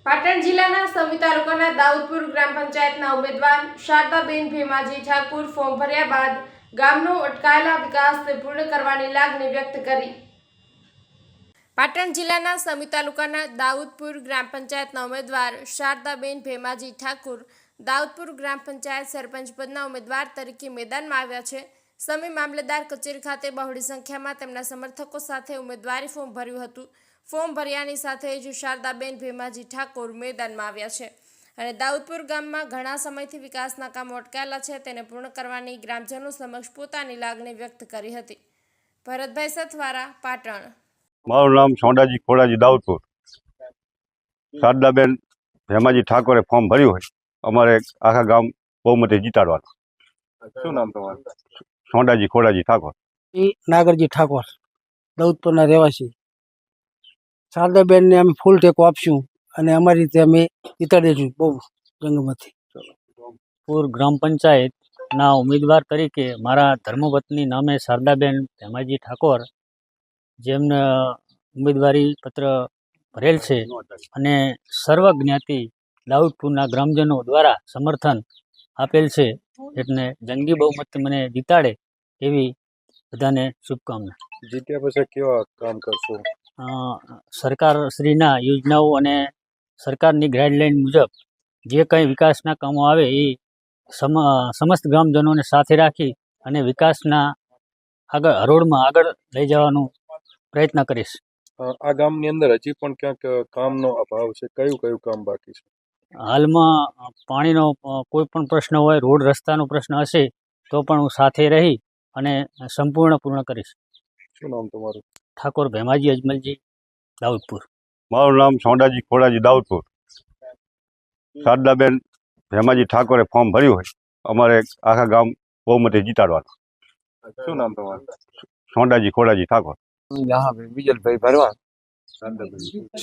પાટણ જિલ્લાના સમી તાલુકાના દાઉદપુર ગ્રામ પંચાયતના ઉમેદવાર શારદાબેન ભેમાજી ઠાકુર ફોર્મ ભર્યા બાદ ગામનો અટકાયેલા વિકાસને પૂર્ણ કરવાની લાગણી વ્યક્ત કરી. પાટણ જિલ્લાના સમી તાલુકાના દાઉદપુર ગ્રામ પંચાયતના ઉમેદવાર શારદાબેન ભેમાજી ઠાકુર દાઉદપુર ગ્રામ પંચાયત સરપંચ પદના ઉમેદવાર તરીકે મેદાનમાં આવ્યા છે. સમી મામલતદાર કચેરી ખાતે બહોળી સંખ્યામાં તેમના સમર્થકો સાથે ઉમેદવારી ફોર્મ ભર્યું હતું. ફોર્મ ભર્યાની સાથે જ શારદાબેન ભેમાજી ઠાકોર મેદાનમાં આવ્યા છે અને દાઉદપુર ગામમાં ઘણા સમયથી વિકાસના કામો અટકાયેલા છે તેને પૂર્ણ કરવાની ગ્રામજનો સમક્ષ પોતાની લાગણી વ્યક્ત કરી હતી. ભરતભાઈ સથવારા, પાટણ. મારું નામ સોંડાજી ખોડાજી દાઉદપુર. શારદાબેન ભેમાજી ઠાકોરે ફોર્મ ભર્યું હોય અમારે આખા ગામ બહુમતી જીતાડવાનું. શું નામ તમારું? સોંડાજી ખોડાજી ઠાકોર. નાગરજી ઠાકોર, દાઉદપુરના રહેવાસી. શારદાબેનને અમે ફૂલ ટેકો આપશું અને અમારી રીતે અમે જીતાડીશું બહુ જંગમથી. પૂર ગ્રામ પંચાયતના ઉમેદવાર તરીકે મારા ધર્મપત્ની નામે શારદાબેન ભેમાજી ઠાકોર જેમને ઉમેદવારી પત્ર ભરેલ છે અને સર્વ જ્ઞાતિ દાઉદપુરના ગ્રામજનો દ્વારા સમર્થન આપેલ છે એટલે જંગી બહુમત મને જીતાડે એવી બધાને શુભકામના. જીત્યા પછી કેવા કામ કરશો? સરકારશ્રીના યોજનાઓ અને સરકારની ગાઈડલાઈન મુજબ જે કંઈ વિકાસના કામો આવે એ સમસ્ત ગ્રામજનોને સાથે રાખી અને વિકાસના હરોળમાં આગળ લઈ જવાનો પ્રયત્ન કરીશ. આ ગામની અંદર હજી પણ ક્યાંક કામનો અભાવ છે. કયું કયું કામ બાકી છે? હાલમાં પાણીનો કોઈ પણ પ્રશ્ન હોય, રોડ રસ્તાનો પ્રશ્ન હશે તો પણ હું સાથે રહી અને સંપૂર્ણ પૂર્ણ કરીશ. શું નામ તમારું? ઠાકોર ભેમાજી અજમલજી, દાઉદપુર. મારું નામ સોંડાજી ખોડાજી દાઉદપુર. શારદાબેન ભેમાજી ઠાકોરે ફોર્મ ભર્યું હોય અમારે આખા ગામ બહુમતી જીતાડવાનું. શું નામ તમારું? સોંડાજી ખોડાજી ઠાકોર. વિજલભાઈ ભરવા.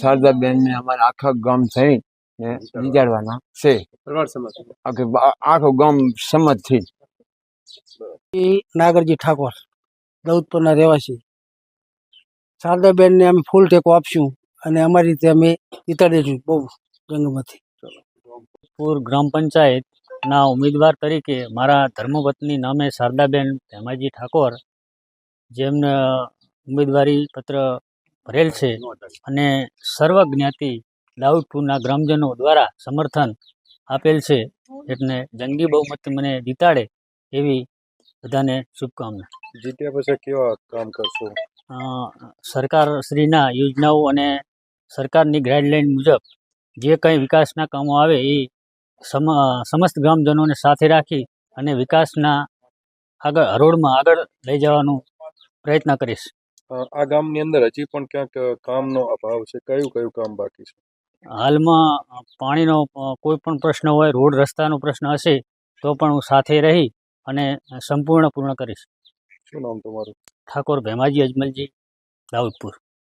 શારદાબેનને અમારા આખા ગામ થઈ ને જીતાડવાના છે. આખું ગામ સંમત થઈ. નાગરજી ઠાકોર, દાઉદપુરના રહેવાસી. શારદાબેનને અમે ફૂલ ટેકો આપશું અને અમારી રીતે અમે જીતાડીશું બહુ જંગમથી. પૂર ગ્રામ પંચાયતના ઉમેદવાર તરીકે મારા ધર્મપત્ની નામે શારદાબેન ભેમાજી ઠાકોર જેમને ઉમેદવારી પત્ર ભરેલ છે અને સર્વ જ્ઞાતિ દાઉદપુરના ગ્રામજનો દ્વારા સમર્થન આપેલ છે એટલે જંગી બહુમત મને જીતાડે એવી બધાને શુભકામના. જીત્યા પછી કેવા કામ કરશો? સરકારશ્રીના યોજનાઓ અને સરકારની ગાઈડલાઈન મુજબ જે કંઈ વિકાસના કામો આવે એ સમસ્ત ગ્રામજનોને સાથે રાખી અને વિકાસના હરોળમાં આગળ લઈ જવાનો પ્રયત્ન કરીશ. આ ગામની અંદર હજી પણ ક્યાંક કામનો અભાવ છે. કયું કયું કામ બાકી છે? હાલમાં પાણીનો કોઈ પણ પ્રશ્ન હોય, રોડ રસ્તાનો પ્રશ્ન હશે તો પણ હું સાથે રહી અને સંપૂર્ણ પૂર્ણ કરીશ. શું નામ તમારું? ઠાકોર ભેમાજી અજમલજી, દાઉદપુર.